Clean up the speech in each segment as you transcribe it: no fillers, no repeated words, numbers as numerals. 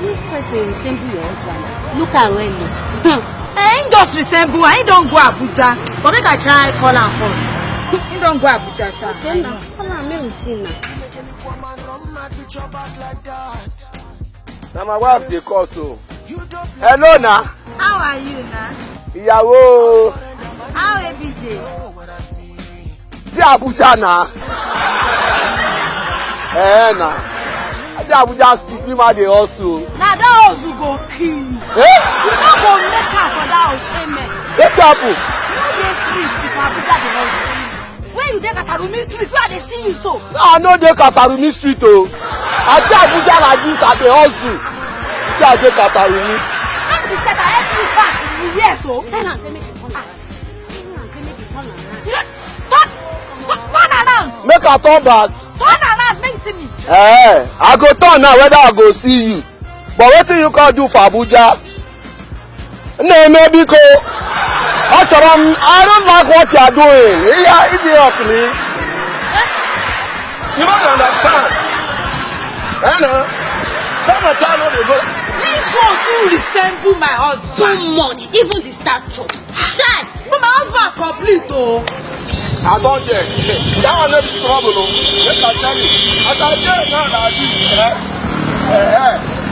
This person resemble your husband. Look at well. I ain't just resemble. I ain't don't go Abuja. But make I try call him first. He don't go Abuja, sir. Call him, make we see now. Now my wife dey call so. Hello na. How are you now? Ìyàwó. How ABJ? Di Abuja na. Na. Di Abuja speak me ma dey hustle. Now that house you go kill. You not go make her for that house. Amen. Wetin happen? You dey street if Abuja dey house. Where you dey Kasarumi street? Where they see you so? I no dey Kasarumi street o. I dey Abuja like this I dey hustle. See I dey Kasarumi. Make the shelter help you back in the years so. Tell him, say make you turn around. Turn around. Make I turn back. Turn around. Make you see me. I go turn now whether I go see you. But wetin you come do for Abuja? Na-eme biko. I don't like what you are doing. Idiot me. You don't understand. Time no dey go. This one too resemble my husband. Too much, even the statue. Shine. But my husband complete oh. I don't get. That one no be trouble o. Make I tell you. As I dey now like this.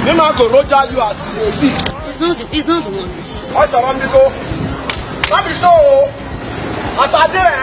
Me ma go roger you as e dey be. It's not the one. Ọ chọrọ ndị go. No be so o. As I dey